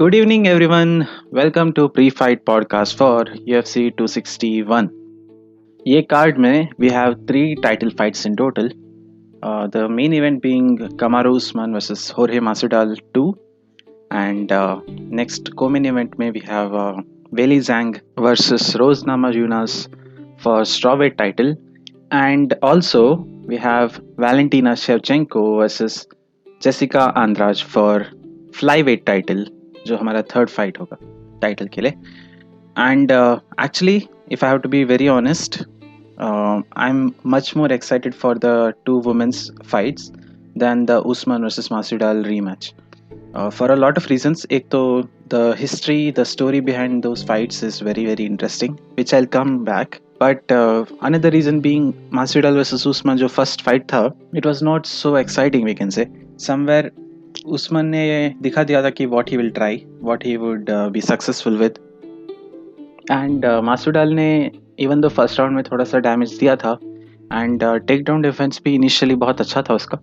Good evening, everyone. Welcome to Pre-Fight Podcast for UFC 261. ये card में we have three title fights in total. The main event being Kamaru Usman versus Jorge Masvidal 2, and next co-main event में we have Weili Zhang versus Rose Namajunas for strawweight title, and also we have Valentina Shevchenko versus Jessica Andrade for flyweight title, जो हमारा third fight होगा title के लिए. And actually if I have to be very honest, I am much more excited for the two women's fights than the Usman versus Masvidal rematch for a lot of reasons. एक तो the history, the story behind those fights is very very interesting, which I come back. But another reason being Masvidal versus Usman जो first fight था, it was not so exciting. We can से somewhere Usman ने दिखा दिया था कि what he will try, what he would be successful with. And Masvidal ने even दो फर्स्ट राउंड में थोड़ा सा डैमेज दिया था एंड टेक डाउन डिफेंस भी इनिशियली बहुत अच्छा था उसका.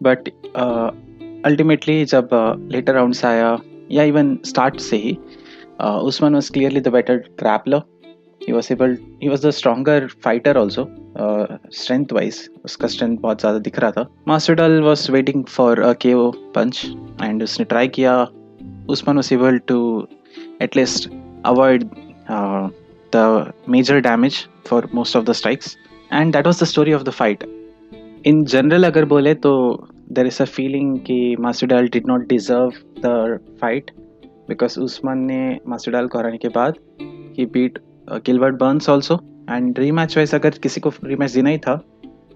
बट अल्टीमेटली जब लेटर राउंड्स आया या इवन स्टार्ट से ही, Usman was clearly the better grappler. he was the stronger fighter also, strength wise उसका strength बहुत ज़्यादा दिख रहा था. Masvidal was waiting for a KO punch and उसने try किया. Usman was able to at least avoid the major damage for most of the strikes, and that was the story of the fight. In general अगर बोले तो there is a feeling कि Masvidal did not deserve the fight because Usman ने Masvidal को हराने के बाद he beat Gilbert Burns also. And rematch wise अगर किसी को रीमैच देना ही था,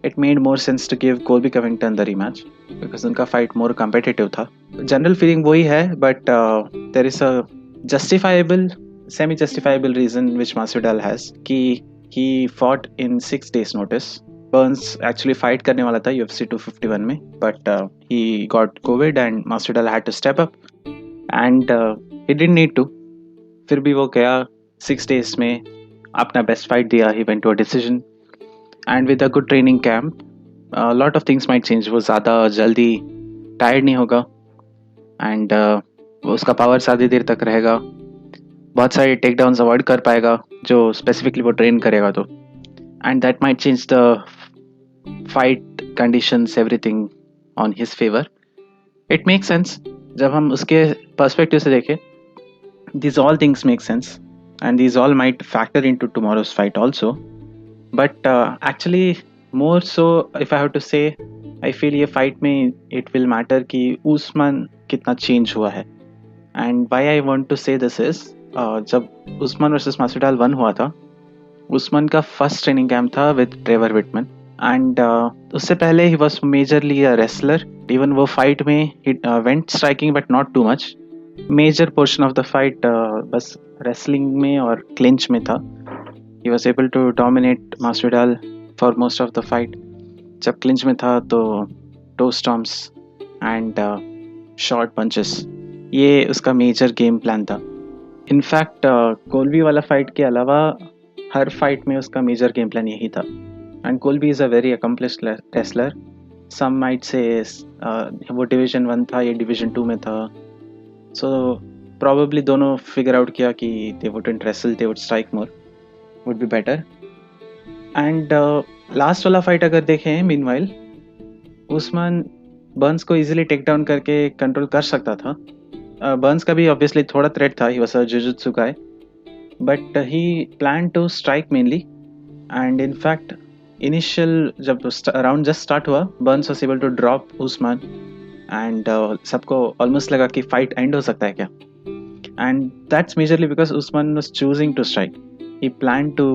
it made more sense to give Colby Covington the rematch because उनका फाइट मोर कम्पिटिटिव था. जनरल फीलिंग वही है, but there is a justifiable, semi justifiable reason which Masvidal has कि he fought in 6 days notice. Burns actually fight करने वाला था UFC 251 में, but he got COVID and मासविडाल had to step up and he didn't need to. फिर भी वो गया 6 days में, अपना बेस्ट फाइट दिया. He went to a decision and with a good training camp lot of things might change. वो ज़्यादा जल्दी टायर्ड नहीं होगा एंड उसका पावर ज़्यादा देर तक रहेगा. बहुत सारे टेक डाउन्स अवॉइड कर पाएगा जो स्पेसिफिकली वो ट्रेन करेगा तो. And that might change the fight conditions, everything on his favour. It make sense जब हम उसके पर्सपेक्टिव से देखें. These all things make sense and these all might factor into tomorrow's fight also, but actually more so if I have to say, I feel ये fight में it will matter कि उस्मान कितना change हुआ है. and why I want to say this is, जब Usman versus मासविडाल 1 हुआ था, Usman का फर्स्ट ट्रेनिंग कैंप था विद ट्रेवर विटमन एंड उससे पहले ही was majorly a wrestler. even वो फाइट में he went striking but not too much. Major portion of the fight बस रेसलिंग में और क्लिंच में था. He was able to dominate Masvidal for most of the fight. जब clinch में था तो toe stomps and short punches, ये उसका मेजर गेम प्लान था. इनफैक्ट कोल्बी वाला फाइट के अलावा हर फाइट में उसका मेजर गेम प्लान यही था. And Colby is a very accomplished wrestler. Some might say वो डिवीज़न 1 था, ये डिवीज़न 2 में था. So probably दोनों figure out किया कि they wouldn't wrestle, they would strike more, would be better. And last वाला fight अगर देखें, meanwhile उस्मान बर्न्स को easily take down करके control कर सकता था. बर्न्स का भी obviously थोड़ा threat था, he was a jujutsu guy, but he planned to strike mainly. And in fact initial जब round just start हुआ, Burns was able to drop Usman and सबको ऑलमोस्ट लगा कि फाइट एंड हो सकता है क्या. And that's majorly because Usman was choosing to strike. He plan to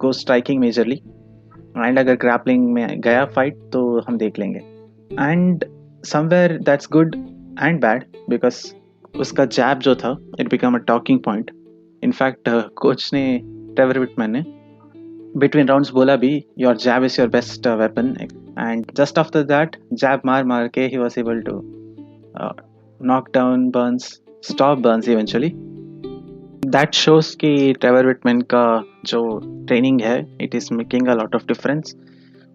go striking majorly and अगर ग्रैपलिंग में गया फाइट तो हम देख लेंगे. And somewhere that's good and bad because उसका जैब जो था, it become a talking point. In fact coach ने, ट्रेवर विटमैन ने बिटवीन राउंड्स बोला भी, your jab is your best weapon. And just after that jab मार के he was able to knock down Burns, stop Burns eventually. That shows कि Trevor Wittman का जो training है, it is making a lot of difference.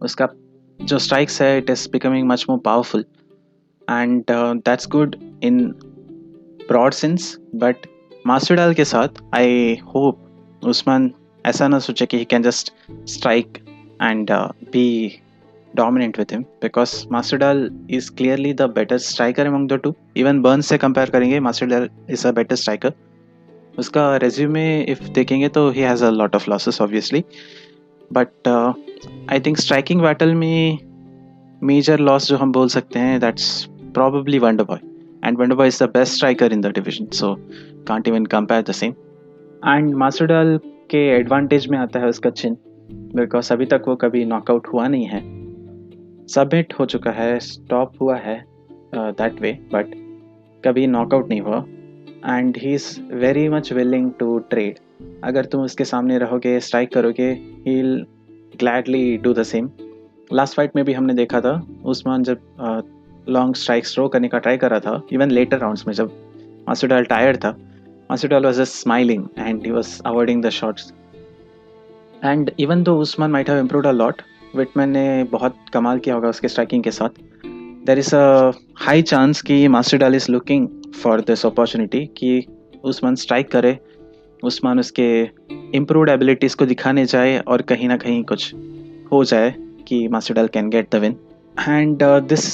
उसका जो strikes है, it is becoming much more powerful and that's good in broad sense, but Masvidal के साथ I hope Usman ऐसा ना सोचे कि he can just strike and be dominant with him, because Masvidal is clearly the better striker among the two. Even Burns से compare करेंगे, Masvidal is a better striker. उसका resume if देखेंगे तो he has a lot of losses obviously, but I think striking battle में major loss जो हम बोल सकते हैं that's probably Wonderboy, and Wonderboy is the best striker in the division, so can't even compare the same. And Masvidal के advantage में आता है उसका chin, because अभी तक वो कभी knockout हुआ नहीं है, सबमिट हो चुका है, स्टॉप हुआ है दैट वे, बट कभी नॉकआउट नहीं हुआ, and he is very much willing to trade. अगर तुम उसके सामने रहोगे, स्ट्राइक करोगे, he will gladly do the same. Last fight में भी हमने देखा था उस्मान जब लॉन्ग स्ट्राइक थ्रो करने का ट्राई कर रहा था, इवन लेटर राउंड्स में जब मास्विडाल टायर्ड था, Masvidal was just smiling and he was avoiding the shots. And even though Usman might have improved a lot, Wittman ने बहुत कमाल किया होगा उसके स्ट्राइकिंग के साथ. There is a high chance कि Masvidal is looking for this opportunity कि उस्मान स्ट्राइक करे, उस्मान उसके इम्प्रूव्ड एबिलिटीज़ को दिखाने जाए और कहीं ना कहीं कुछ हो जाए कि मास्विडाल can get the win. And this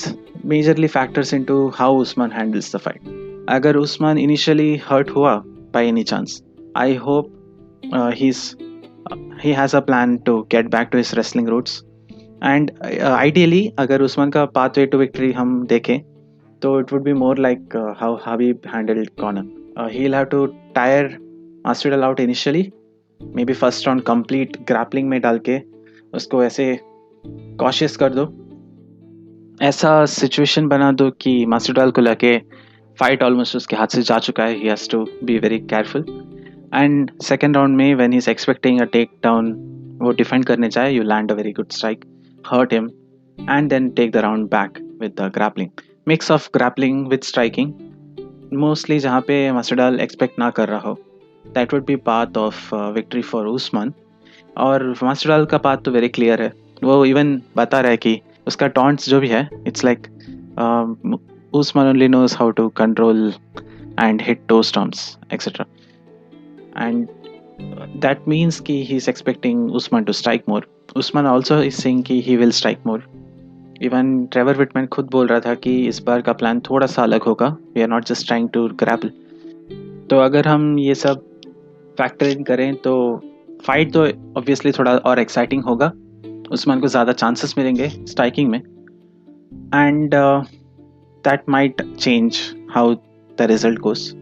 majorly factors into how Usman handles the fight. अगर उस्मान इनिशियली हर्ट हुआ by any chance, I hope he has a plan to get back to his wrestling roots. And ideally अगर उस्मान का pathway to victory हम देखें तो it would be more like how Habib handled Conor. He'll have to tire Masvidal out initially, maybe first round complete grappling में डाल के उसको ऐसे cautious कर दो, ऐसा situation बना दो कि Masvidal को लगे fight almost उसके हाथ से जा चुका है, he has to be very careful. And second round में when he is expecting a take down, वो डिफेंड करने जाए, you land a very good strike, hurt him and then take the round back with the grappling. Mix of grappling with striking mostly जहाँ पे Masvidal expect ना कर रहा हो, that would be path of victory for Usman. और Masvidal का path तो very clear है, वो इवन बता रहा है कि उसका टॉन्ट्स जो भी है, it's like Usman only knows how to control and hit toe stomps etcetera. And that means कि he is expecting Usman to strike more. Usman also is saying कि he will strike more. Even Trevor Whitman खुद बोल रहा था कि इस बार का plan थोड़ा सा अलग होगा, we are not just trying to grapple. तो अगर हम ये सब फैक्टर इन करें तो फाइट तो ऑब्वियसली थोड़ा और एक्साइटिंग होगा, उस्मान को ज़्यादा चांसेस मिलेंगे स्ट्राइकिंग में, and that might change how the result goes.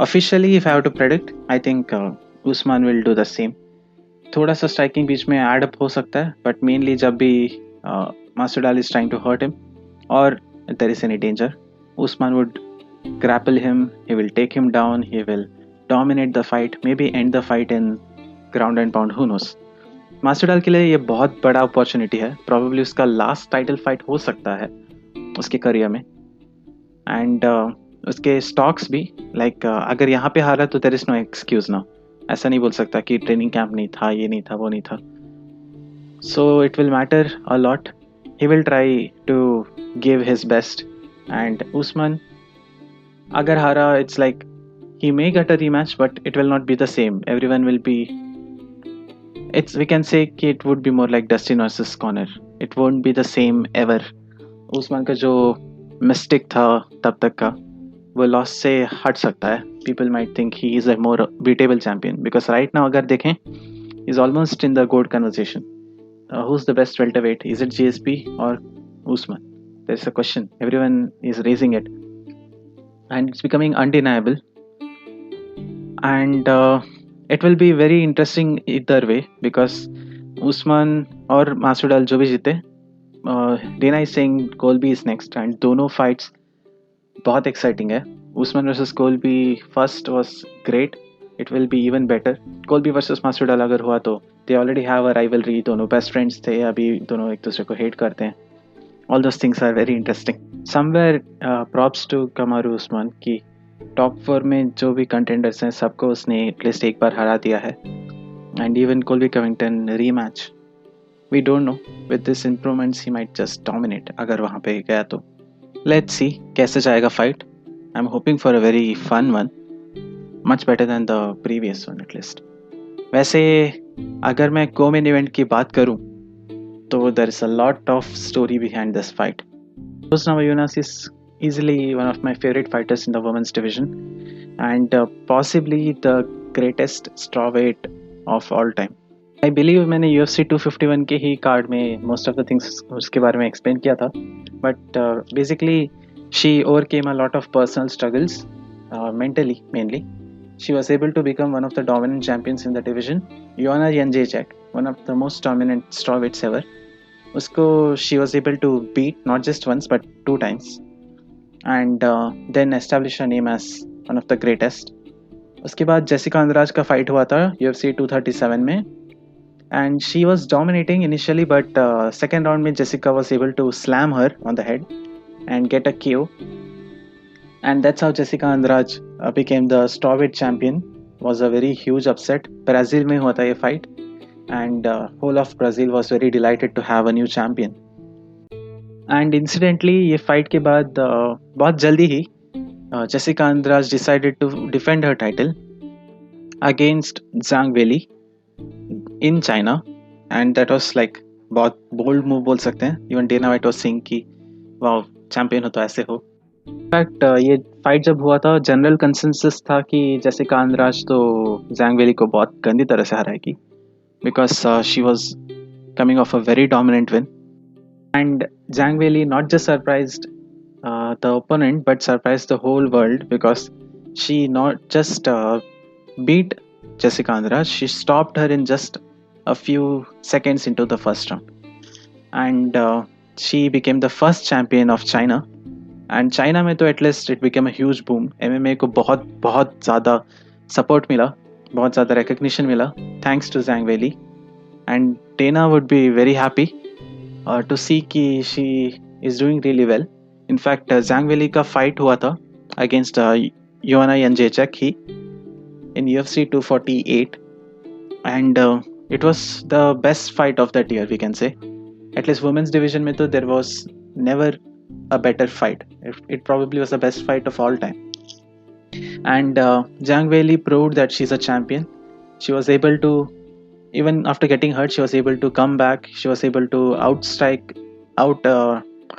Officially, if I have to predict, I think Usman will do the same. थोड़ा सा स्ट्राइकिंग बीच में एड अप हो सकता है, बट मेनली जब भी Masvidal is trying to hurt him or if there is any danger, Usman would grapple him, he will take him down, he will dominate the fight, maybe end the fight in ground and pound, who knows. Masvidal के लिए ये बहुत बड़ा opportunity है, probably उसका last title fight हो सकता है उसके करियर में. एंड उसके स्टॉक्स भी लाइक अगर यहाँ पे हारा तो देयर इज नो एक्सक्यूज ना, ऐसा नहीं बोल सकता कि ट्रेनिंग कैंप नहीं था, ये नहीं था, वो नहीं था. So it will matter a lot. He will try to give his best, and Usman अगर हारा, it's like he may get a rematch, but it will not be the same. Everyone will be, we can say it would be more like Dustin versus Conor. It won't be the same ever. Usman का जो mistake था तब तक का, वो loss से हट सकता है. People might think he is a more beatable champion, because right now अगर देखें is almost in the gold conversation. Who is the best welterweight? Is it GSP और Usman? There is a question, everyone is raising it and it's becoming undeniable. And it will be very interesting either way, because Usman और Masvidal जो भी जीते, Dana is saying Colby is next, and दोनों fights बहुत exciting है. Usman versus Colby first was great, it will be even better. Colby versus Masvidal अगर हुआ तो they already have a rivalry, दोनों बेस्ट फ्रेंड्स थे, अभी दोनों एक दूसरे को हेट करते हैं. All those things are very interesting. Somewhere props to Kamaru Usman की टॉप 4 में जो भी कंटेंडर्स हैं सबको उसने एटलीस्ट एक बार हरा दिया है. And even Colby Covington rematch, we don't know, with this improvements he might just dominate अगर वहाँ पे गया तो. लेट्स सी कैसे जाएगा fight. I'm hoping for a very fun one, much better than the previous one at least. वैसे अगर मैं co-main event की बात करूं तो there is a lot of story behind this fight. Rose Namajunas is easily one of my favorite fighters in the women's division and possibly the greatest strawweight of all time. I believe मैंने UFC 251 के ही card में most of the things उसके बारे में explain किया था, but basically she overcame a lot of personal struggles, mentally mainly. She was able to become one of the dominant champions in the division. Joanna Jędrzejczyk, one of the most dominant strawweights ever. उसको she was able to beat not just once but 2 times and then establish her name as one of the greatest. उसके बाद Jessica Andrade का fight हुआ था UFC 237 में and she was dominating initially but second round में Jessica was able to slam her on the head and get a KO and that's how Jessica Andrade became the strawweight champion. Was a very huge upset. Brazil में हुआ था ये fight and whole of Brazil was very delighted to have a new champion. And incidentally ये fight के बाद बहुत जल्दी ही Jessica Andrade decided to defend her title against Zhang Weili in China and that was like बहुत bold move बोल सकते हैं. Even Dana White was saying कि वाओ चैंपियन हो तो ऐसे हो. इनफैक्ट ये फाइट जब हुआ था जनरल कंसेंसस था कि जेसिका अंद्राज तो ज़ैंग वेली को बहुत गंदी तरह से हराएगी because she was coming off a very dominant win and Zhang Weili not just surprised the opponent but surprised the whole world because she not just beat Jessica Andrade, she stopped her in just a few seconds into the first round and she became the first champion of China. And China में तो at least it became a huge boom. MMA को बहुत बहुत ज़्यादा support मिला, बहुत ज़्यादा recognition मिला thanks to Zhang Weili and Dana would be very happy to see कि she is doing really well. In fact Zhang Weili का फाइट हुआ था अगेंस्ट योआना येंजेचक ही in UFC 248 and it was the best fight of that year we can say. At least women's division में तो there was never a better fight. It probably was the best fight of all time. And Zhang Weili proved that she's a champion. She was able to, even after getting hurt, she was able to come back. She was able to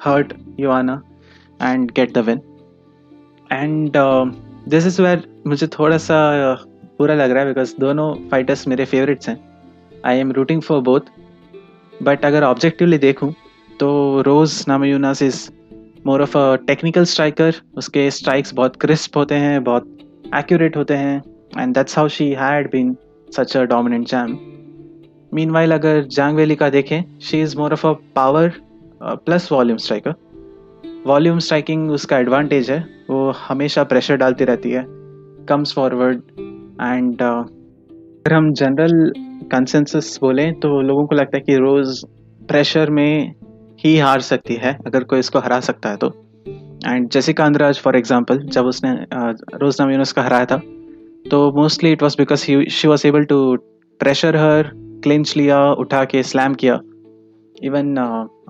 hurt Joanna and get the win. And this is where मुझे थोड़ा सा बुरा लग रहा है because दोनों fighters मेरे favorites हैं. I am rooting for both. But अगर objectively देखूं तो Rose Namajunas is more of a technical striker. उसके स्ट्राइक्स बहुत क्रिस्प होते हैं, बहुत एक्यूरेट होते हैं and that's how she had been such a dominant champ. Meanwhile अगर ज़ैंग वेली का देखें, she is more of a power plus volume striker. Volume striking उसका एडवांटेज है, वो हमेशा प्रेशर डालती रहती है, कम्स फॉरवर्ड एंड अगर हम जनरल कंसेंसस बोलें तो लोगों को लगता है कि रोज़ प्रेशर में ही हार सकती है अगर कोई इसको हरा सकता है तो. And Jessica Andrade for example जब उसने रोज नामाजुनास का हराया था तो mostly it was because she was able to pressure her, clinch लिया, उठा के स्लैम किया. इवन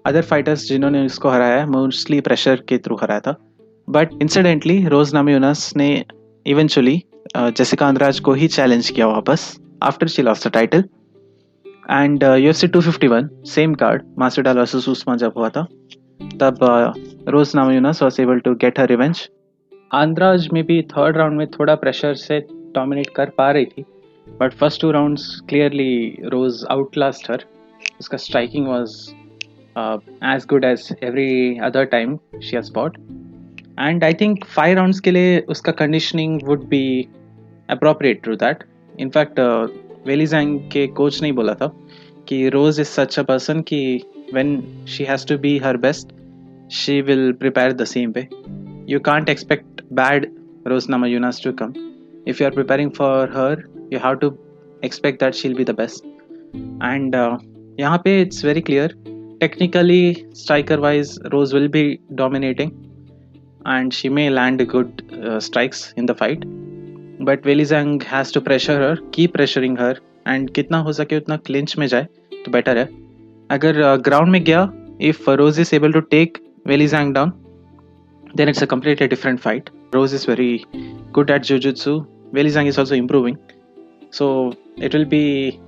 अदर फाइटर्स जिन्होंने इसको हराया है मोस्टली प्रेशर के थ्रू हराया था. बट इंसिडेंटली रोज नामाजुनास ने इवेंचुअली जेसिका अंद्राज को ही चैलेंज किया वापस after she lost the title. And UFC 251 same card Masvidal versus Usman जब हुआ था तब Rose Namajunas was able to get her revenge. Andrade में भी थर्ड राउंड में थोड़ा प्रेशर से डोमिनेट कर पा रही थी but first 2 rounds clearly Rose outlast her. उसका striking was as good as every other time she has fought and I think 5 rounds के लिए उसका conditioning would be appropriate to that. In fact Weili Zhang के coach ने बोला था कि Rose is such a person कि when she has to be her best she will prepare the same way. You can't expect bad rose Namajunas to come. If you are preparing for her you have to expect that she will be the best. And यहाँ पे it's very clear technically striker wise Rose will be dominating and she may land good strikes in the fight. But Weili Zhang has to pressure her, keep pressuring her and कितना हो सके उतना clinch में जाए तो better है. अगर ground में गया, if Rose is able to take Weili Zhang down then it's a completely different fight. Rose is very good at Jiu-Jitsu. Weili Zhang is also improving. So it will be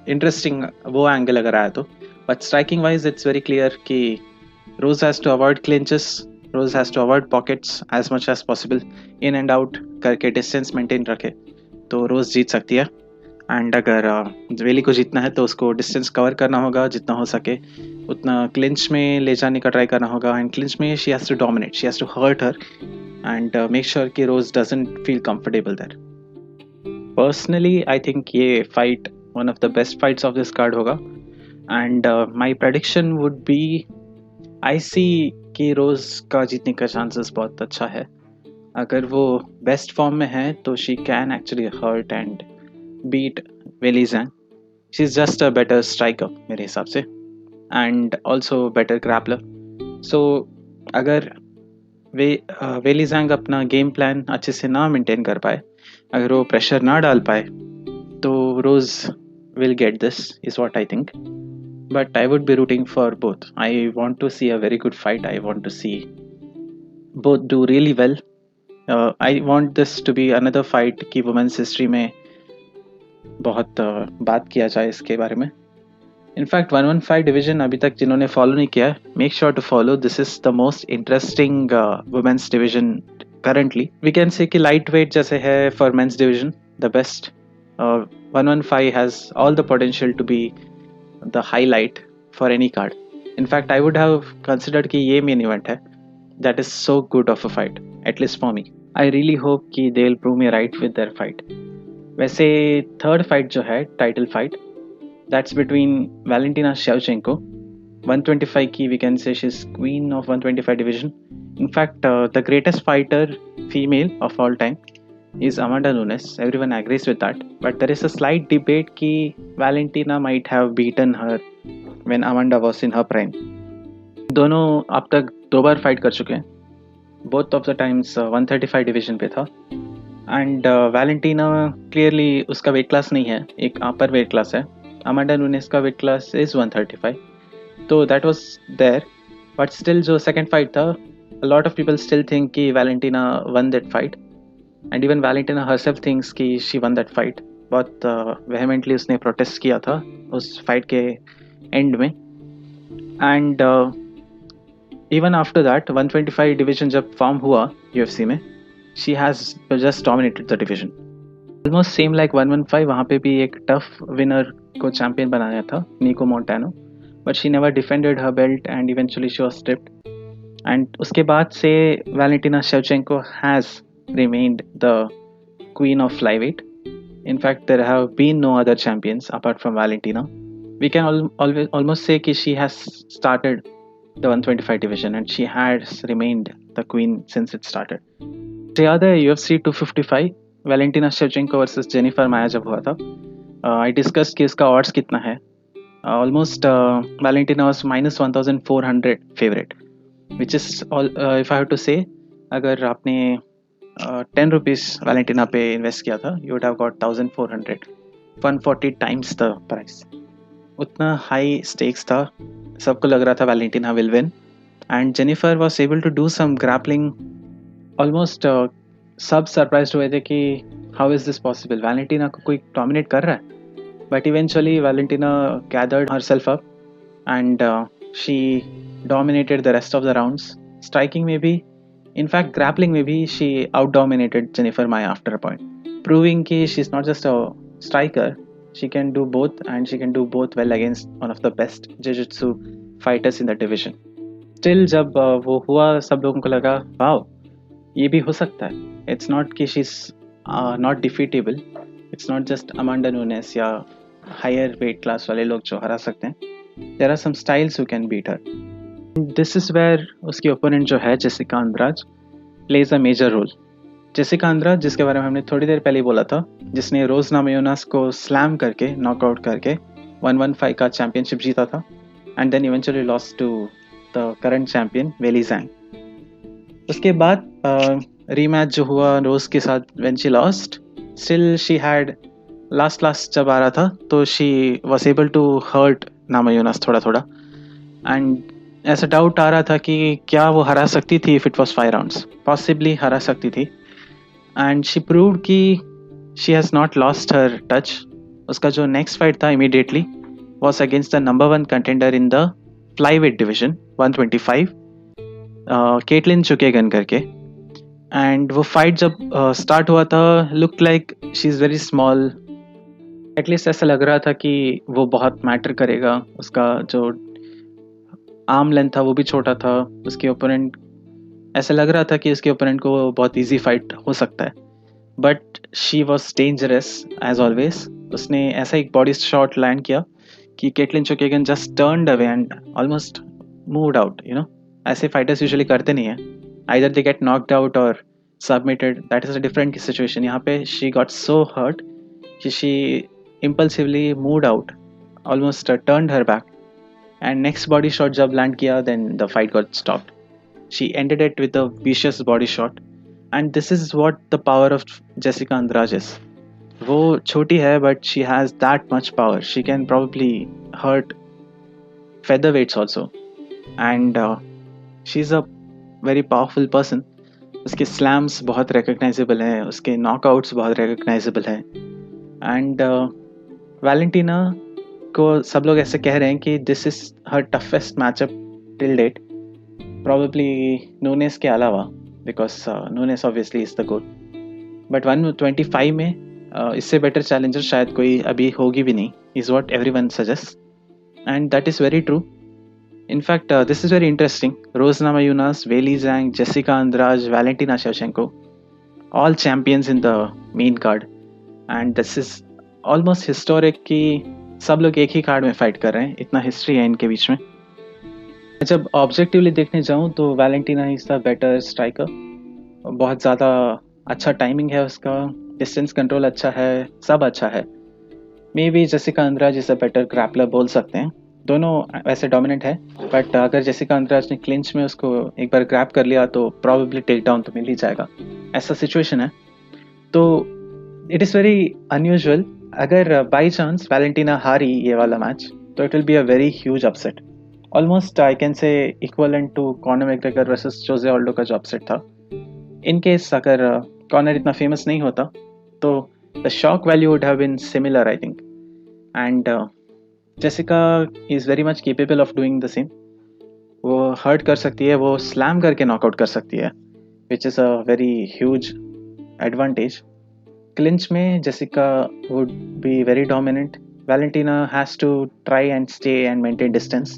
interesting वो angle अगर आया तो. But striking wise, it's very clear कि Rose has to avoid clinches. Rose has to avoid pockets as much as possible. In and out करके distance maintain रखे तो Rose जीत सकती है. एंड अगर वेली को जीतना है तो उसको डिस्टेंस कवर करना होगा जितना हो सके उतना क्लिंच में ले जाने का ट्राई करना होगा एंड क्लिंच में she has to dominate she has to hurt her and make sure कि Rose doesn't feel comfortable there. Personally I think ये fight one of the best fights of this card होगा and my prediction would be I see कि Rose का जीतने का chances बहुत अच्छा है. अगर वो बेस्ट फॉर्म में है तो she can actually hurt and beat Weili Zhang. She's just a better striker मेरे हिसाब से and also better grappler. So अगर Weili Zhang अपना गेम प्लान अच्छे से ना मेंटेन कर पाए, अगर वो प्रेशर ना डाल पाए तो रोज will get this is what I think. But I would be rooting for both. I want to see a very good fight. I want to see both do really well. I want this to be another fight कि women's history में बहुत बात किया जाए इसके बारे में. In fact 115 division अभी तक जिन्होंने फॉलो नहीं किया make sure to follow. This is the most interesting women's division currently. We can say कि लाइट वेट जैसे है for men's division the best. 115 has all the potential to be the highlight for any card. In fact I would have considered कि ये main event है. That is so good of a fight at least for me. I really hope कि they will prove me right with their fight. वैसे third fight जो है title fight that's between Valentina Shevchenko 125 की. We can say she is queen of 125 division. In fact the greatest fighter female of all time is Amanda Nunes. Everyone agrees with that. But there is a slight debate कि Valentina might have beaten her when Amanda was in her prime. दोनों अब तक 2 बार fight कर चुके हैं. Both of the times 135 division पे था. And Valentina clearly उसका वेट क्लास नहीं है, एक अपर वेट क्लास है. अमांडा नूनेस का वेट क्लास इज 135. तो that was there. But still जो सेकंड फाइट था lot of people still think कि Valentina won that fight and even Valentina herself thinks कि शी वन दैट फाइट. बहुत vehemently उसने protest किया था उस फाइट के एंड में. And even after that 125 division जब फॉर्म हुआ यूएफसी में she has just dominated the division. Almost same like 115. वहाँ पे भी एक tough winner को champion बनाया था निको मोंटानो, but she never defended her belt and eventually she was stripped. And उसके बाद से Valentina Shevchenko has remained the queen of flyweight. In fact, there have been no other champions apart from Valentina. We can almost say कि she has started the 125 division and she has remained the queen since it started. याद है UFC 255 Valentina Shevchenko versus Jennifer Maia जब हुआ था. I discuss कि इसका odds कितना है. Almost Valentina was -1400 favourite which is if I have to say अगर आपने 10 रुपीज़ वैलेंटिना पे इन्वेस्ट किया था you would have got 1400 140 times the price. उतना हाई स्टेक्स था. सबको लग रहा था Valentina will win and Jennifer was able to do some grappling. Almost सब सरप्राइज हुए थे कि how is this possible, Valentina को कोई डोमिनेट कर रहा है. But eventually Valentina gathered herself up and she dominated the rest of the rounds. Striking में भी इनफैक्ट ग्रैपलिंग में भी she out dominated Jennifer Maia after a point, proving कि she is not just a striker, she can do both and she can do both well against one of the best jiu jitsu fighters in the division. Still जब वो हुआ सब लोगों को लगा wow ये भी हो सकता है. इट्स नॉट कि she is not defeatable. It's not just Amanda Nunes या हायर वेट क्लास वाले लोग जो हरा सकते हैं. There are some styles who can beat her. This is where उसकी ओपोनेंट जो है Jessica Andrade plays a major role. Jessica Andrade जिसके बारे में हमने थोड़ी देर पहले बोला था, जिसने रोज नामायोनास को स्लैम करके नॉकआउट करके 115 का चैंपियनशिप जीता था and then eventually lost to the current champion Weili Zhang. उसके बाद रीमैच जो हुआ रोज के साथ when she lost, still she had last जब आ रहा था तो she was able to hurt Namajunas थोड़ा थोड़ा. एंड ऐसा डाउट आ रहा था कि क्या वो हरा सकती थी if it was 5 rounds, possibly हरा सकती थी। एंड शी प्रूव्ड कि she has not lost her touch. उसका जो नेक्स्ट फाइट था immediately was against the number one contender in the flyweight division 125, Caitlin चुकेगन करके। एंड वो फाइट जब स्टार्ट हुआ था look like she is very small. At least ऐसा लग रहा था कि वो बहुत मैटर करेगा, उसका जो आर्म लेंथ था वो भी छोटा था। उसके ओपोनेंट, ऐसा लग रहा था कि उसके ओपोनेंट को बहुत इजी फाइट हो सकता है, but she was dangerous as always. उसने ऐसा एक बॉडी शॉट लैंड किया कि Katlyn Chookagian just turned away and almost moved out. ऐसे फाइटर्स यूजुअली करते नहीं है, either they get knocked out और submitted, that is a different situation. यहाँ पे शी गॉट सो हर्ट कि she impulsively moved out, almost turned her back, and next body shot जब land किया then the fight got stopped. She ended it with a vicious body shot, and this is what the power of Jessica Andrade is. वो छोटी है but she has that much power, she can probably hurt featherweights also, and she's a very powerful person. उसके slams बहुत recognizable हैं, उसके knockouts बहुत recognizable हैं। And Valentina को सब लोग ऐसे कह रहे हैं कि this is her toughest matchup till date, probably Nunes के अलावा, because Nunes obviously is the GOAT. But 125 में इससे बेटर चैलेंजर शायद कोई अभी होगी भी नहीं, is what every one suggest, and that is very true. In fact, this is very interesting. Rose Namajunas, Weili Zhang, Jessica Andrade, Valentina Shevchenko, all champions in the main card, and this is almost historic कि सब लोग एक ही card में fight कर रहे हैं, इतना history है इनके बीच में। जब ऑब्जेक्टिवली देखने जाऊँ तो Valentina is the better striker, बहुत ज़्यादा अच्छा टाइमिंग है उसका, डिस्टेंस कंट्रोल अच्छा है, सब अच्छा है। Maybe Jessica Andrade is a better grappler बोल सकते हैं, दोनों वैसे डोमिनेंट है, बट अगर जेसिका अंद्राज ने क्लिंच में उसको एक बार ग्रैप कर लिया तो प्रॉबेबली टेक डाउन तो मिल ही जाएगा, ऐसा सिचुएशन है। तो इट इज़ वेरी अनयूजुअल। अगर बाई चांस वैलेंटिना हारी ये वाला मैच तो it will be a very huge upset, almost I can say equivalent to Conor McGregor versus Jose Aldo का जो अपसेट था। इन केस अगर कॉनर इतना फेमस नहीं होता तो the shock value would have been similar, I think. And Jessica is very much capable of doing the same. वो hurt कर सकती है, वो स्लैम करके नॉकआउट कर सकती है, which is a very huge advantage. Clinch में Jessica would be very dominant. Valentina has to try and stay and maintain distance.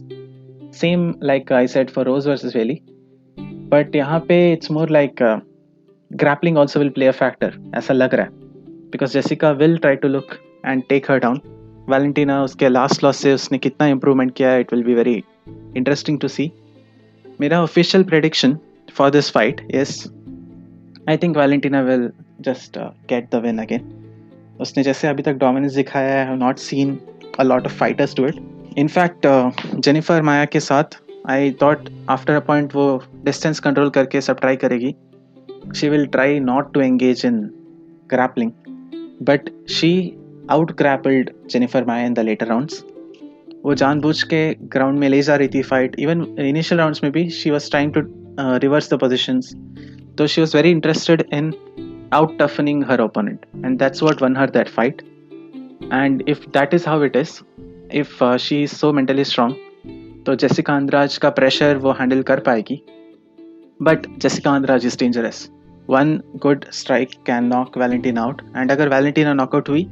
Same like I said for Rose versus Weili. But यहाँ पे it's more like grappling also will play a factor, ऐसा लग रहा है, because Jessica will try to look and take her down. Valentina उसके last loss से उसने कितना improvement किया है, it will be very interesting to see. मेरा official prediction for this fight is I think Valentina will just get the win again. उसने जैसे अभी तक dominance दिखाया है, I have not seen a lot of fighters do it. In fact, Jennifer Maia के साथ I thought after a point वो distance control करके सब try करेगी. She will try not to engage in grappling. But she out-grappled Jennifer Maia in the later rounds. वो जानबूझ के ground में ले जा रही थी फाइट, इवन इनिशियल राउंड्स में भी she was trying to reverse the positions, तो she was very interested in out toughening her opponent, and that's what won her that fight. And if that is how it is, if she is so mentally strong, तो Jessica Andrade का pressure वो handle कर पाएगी। But Jessica Andrade is dangerous, one good strike can knock Valentina out, and अगर Valentina knockout हुई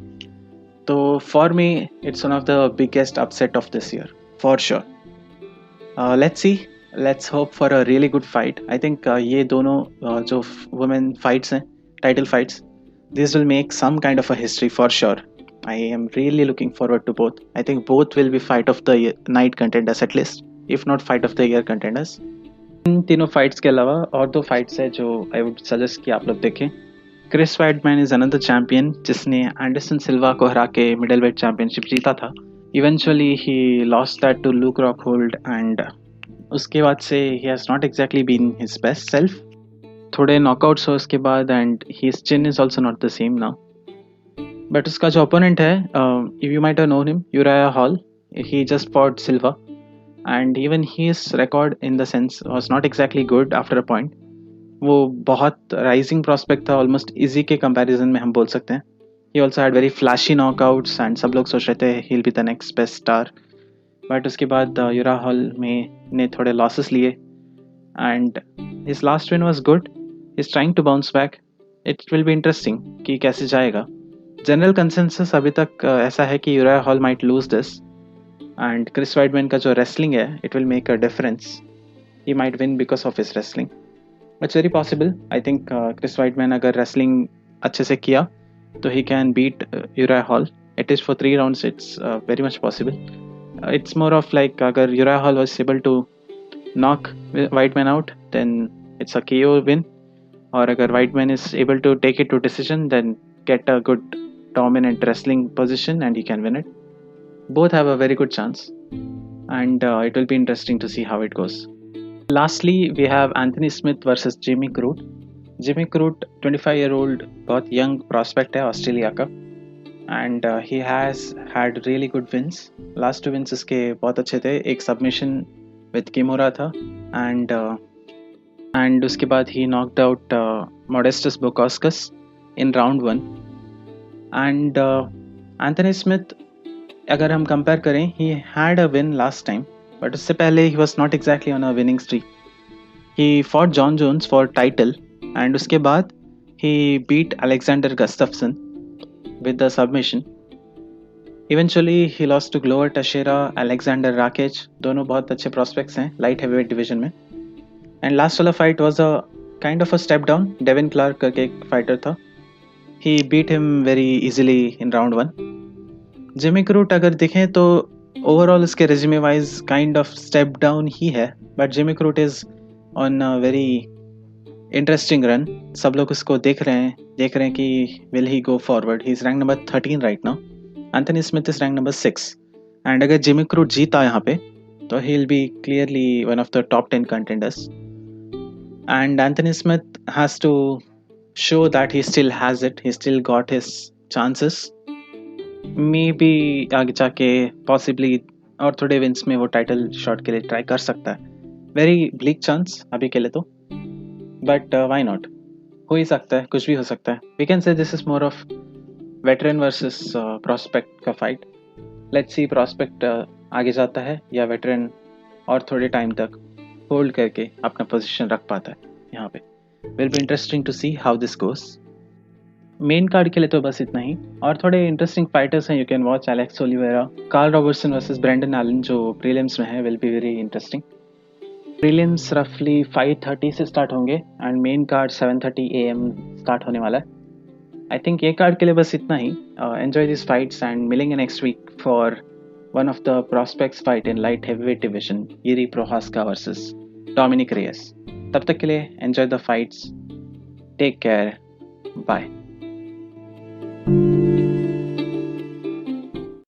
तो for me it's one of the biggest upset of this year for sure. Let's see, let's hope for a really good fight. I think ये दोनों जो women fights हैं, title fights, this will make some kind of a history for sure. I am really looking forward to both. I think both will be fight of the night contenders at least, if not fight of the year contenders. इन तीनों fights के अलावा और दो fights है जो I would suggest कि आप लोग देखें। Chris Weidman is another champion जिसने एंडरसन सिल्वा को हरा के मिडल वेट चैंपियनशिप जीता था। Eventually he lost that to Luke Rockhold, and उसके बाद से he has not exactly been his best self. थोड़े नॉकआउट्स हो उसके बाद, and his chin is also not the same now. But उसका जो ओपोनेंट है, you might have known him, Uriah Hall, he just fought Silva, and even his record in the sense was not exactly good after a point. वो बहुत rising prospect था, almost easy के comparison में हम बोल सकते हैं. He also had very flashy knockouts and सब लोग सोच रहे थे he will be the next best star. But उसके बाद यूरा हॉल में ने थोड़े लॉसेस लिए and his last win was good. He is trying to bounce back. It will be interesting कि कैसे जाएगा. जनरल कंसेंसस अभी तक ऐसा है कि Uriah Hall might lose this and Chris Weidman का जो रेसलिंग है it will make a difference. He might win because of his wrestling. It's very possible. I think Chris Weidman अगर रेसलिंग अच्छे से किया तो he can beat Uriah Hall. It is for 3 rounds. It's very much possible. It's more of like अगर Uriah Hall was able to knock Weidman out then it's a KO win. और अगर Weidman is able to take it to decision then get a good dominant wrestling position and he can win it. Both have a very good chance and it will be interesting to see how it goes. Lastly, we have Anthony Smith versus Jimmy Crute. Jimmy Crute 25-year-old बहुत young prospect है Australia का and he has had really good wins. Last 2 wins इसके बहुत अच्छे थे. एक submission with Kimura था and उसके बाद he knocked out Modestus Bukauskas in round 1. and Anthony Smith अगर हम कंपेयर करें he had a win last time but उससे पहले he was not exactly on a winning streak. He fought John Jones for title and उसके बाद he beat Alexander Gustafsson with the submission. Eventually he lost to Glover Teixeira, Alexander Rakic. दोनों बहुत अच्छे prospects हैं light heavyweight division में. and last वाला fight was a kind of a step down. Devin Clark करके एक fighter था. He beat him very easily in round 1. Jimmy Crute अगर देखें तो overall उसके resume wise kind of step down ही है but Jimmy Crute is on a very interesting run. सब लोग उसको देख रहे हैं कि will he go forward. He is ranked number 13 right now. Anthony Smith is ranked number 6 and अगर Jimmy Crute जीता यहाँ पे तो he will be clearly one of the top 10 contenders and Anthony Smith has to show that he still has it. He still got his chances. Maybe आगे जाके possibly और थोड़े wins में वो title shot के लिए try कर सकता है. Very bleak chance अभी के लिए तो but why not. हो ही सकता है, कुछ भी हो सकता है. We can say this is more of veteran versus prospect का fight. Let's see prospect आगे जाता है या veteran और थोड़े time तक hold करके अपना position रख पाता है यहाँ पे. Will be interesting to see how this goes. Main card के लिए तो बस इतना ही. और थोड़े इंटरेस्टिंग फाइटर्स हैं. You can watch Alex Oliveira, Carl Robertson versus Brendan Allen जो प्रीलिम्स में है. Will be very interesting. Prelims रफली 5:30 से स्टार्ट होंगे and main card 7:30 AM start होने वाला है. आई थिंक ये कार्ड के लिए बस इतना ही. एंजॉय दिस फाइट्स एंड मिलेंगे next week for one of the prospects fight in light heavyweight division, Jiri Prochazka versus Dominick Reyes. तब तक के लिए enjoy the fights. Take care. Bye.